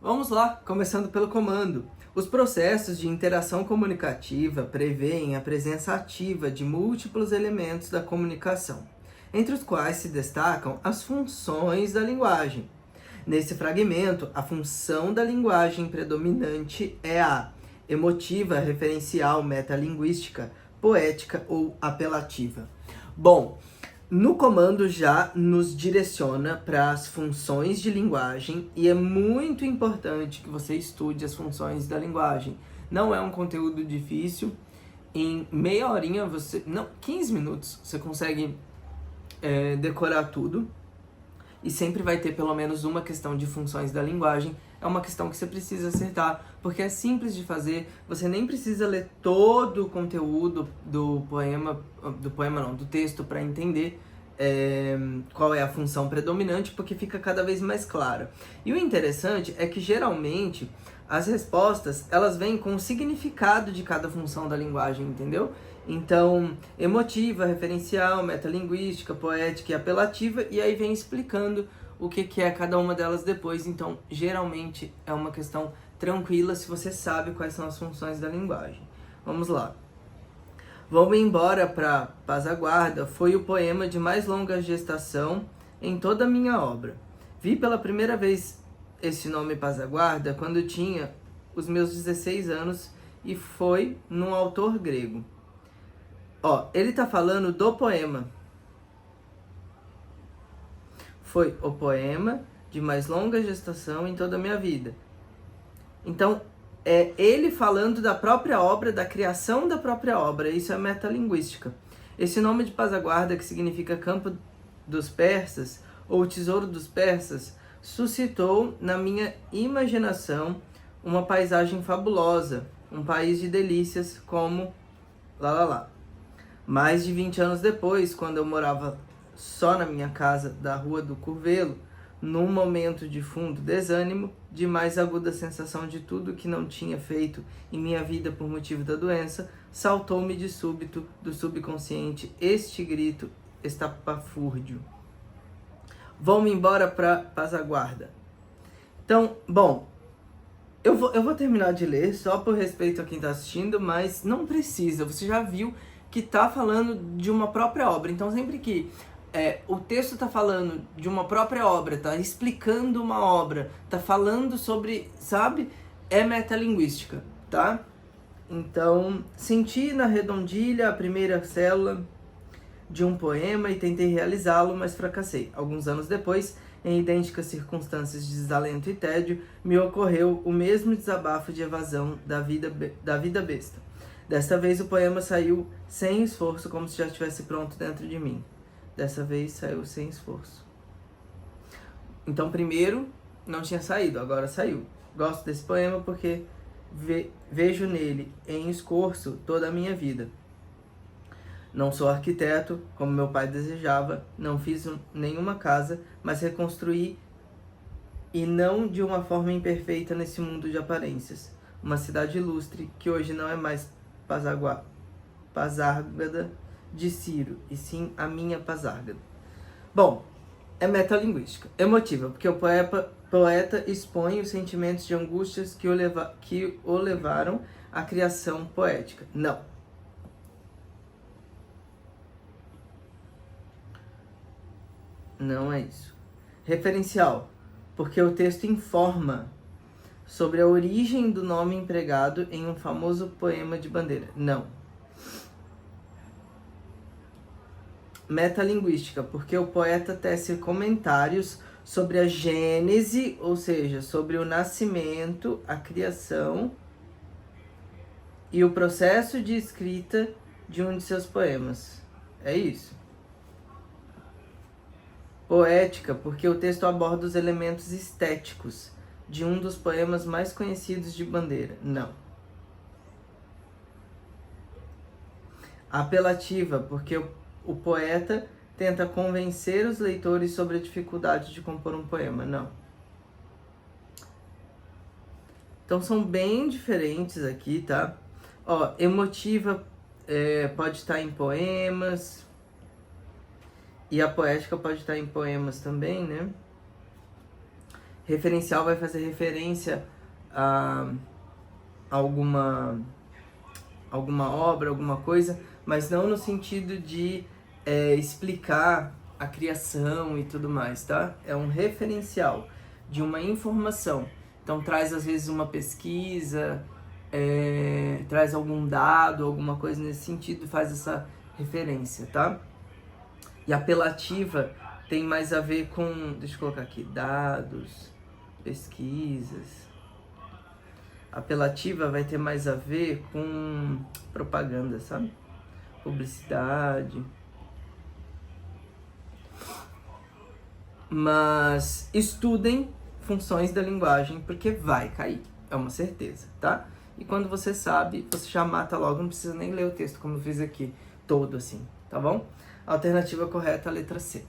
Vamos lá, começando pelo comando. Os processos de interação comunicativa prevêem a presença ativa de múltiplos elementos da comunicação, entre os quais se destacam as funções da linguagem. Nesse fragmento, a função da linguagem predominante é a emotiva, referencial, metalinguística, poética ou apelativa. Bom, no comando já nos direciona para as funções de linguagem e é muito importante que você estude as funções da linguagem. Não é um conteúdo difícil, em meia horinha, 15 minutos, você consegue decorar tudo e sempre vai ter pelo menos uma questão de funções da linguagem. É uma questão que você precisa acertar, porque é simples de fazer, você nem precisa ler todo o conteúdo do texto para entender qual é a função predominante, porque fica cada vez mais clara. E o interessante é que geralmente as respostas elas vêm com o significado de cada função da linguagem, entendeu? Então, emotiva, referencial, metalinguística, poética e apelativa, e aí vem explicando o que é cada uma delas depois. Então, geralmente é uma questão tranquila se você sabe quais são as funções da linguagem. Vamos lá. Vou-me embora para Pazaguarda foi o poema de mais longa gestação em toda a minha obra. Vi pela primeira vez esse nome Pazaguarda quando tinha os meus 16 anos e foi num autor grego. Ele tá falando do poema. Foi o poema de mais longa gestação em toda a minha vida. Então, é ele falando da própria obra, da criação da própria obra. Isso é metalinguística. Esse nome de Pazaguarda, que significa campo dos persas, ou tesouro dos persas, suscitou na minha imaginação uma paisagem fabulosa, um país de delícias como lá. Mais de 20 anos depois, quando eu morava só na minha casa da Rua do Curvelo, num momento de fundo desânimo, de mais aguda sensação de tudo que não tinha feito em minha vida por motivo da doença, saltou-me de súbito do subconsciente este grito estapafúrdio. Vou-me embora para Pazaguarda. Então, bom, eu vou terminar de ler só por respeito a quem está assistindo, mas não precisa, você já viu que está falando de uma própria obra. Então, sempre que o texto está falando de uma própria obra, está explicando uma obra, está falando sobre, sabe? É metalinguística, tá? Então, senti na redondilha a primeira célula de um poema e tentei realizá-lo, mas fracassei. Alguns anos depois, em idênticas circunstâncias de desalento e tédio, me ocorreu o mesmo desabafo de evasão da vida besta. Desta vez o poema saiu sem esforço, como se já estivesse pronto dentro de mim. Dessa vez saiu sem esforço. Então, primeiro não tinha saído, agora saiu. Gosto desse poema porque vejo nele em esforço toda a minha vida. Não sou arquiteto, como meu pai desejava, não fiz nenhuma casa, mas reconstruí, e não de uma forma imperfeita nesse mundo de aparências. Uma cidade ilustre que hoje não é mais Pasárgada de Ciro, e sim a minha Pasárgada. Bom, é metalinguística, emotiva, porque o poeta expõe os sentimentos de angústias que o levaram à criação poética. Não é isso. Referencial, porque o texto informa sobre a origem do nome empregado em um famoso poema de bandeira. Não. Metalinguística, porque o poeta tece comentários sobre a gênese, ou seja, sobre o nascimento, a criação e o processo de escrita de um de seus poemas. É isso. Poética, porque o texto aborda os elementos estéticos de um dos poemas mais conhecidos de Bandeira. Não. Apelativa, porque o poeta tenta convencer os leitores sobre a dificuldade de compor um poema. Não. Então são bem diferentes aqui, tá? Emotiva pode estar em poemas, e a poética pode estar em poemas também, né? Referencial vai fazer referência a alguma obra, alguma coisa, mas não no sentido de explicar a criação e tudo mais, tá? É um referencial de uma informação. Então traz às vezes uma pesquisa, traz algum dado, alguma coisa nesse sentido, faz essa referência, tá? E apelativa tem mais a ver com, deixa eu colocar aqui, dados, pesquisas. Apelativa vai ter mais a ver com propaganda, sabe? Publicidade. Mas estudem funções da linguagem, porque vai cair, é uma certeza, tá? E quando você sabe, você já mata logo, não precisa nem ler o texto como eu fiz aqui, todo assim, tá bom? A alternativa correta é a letra C.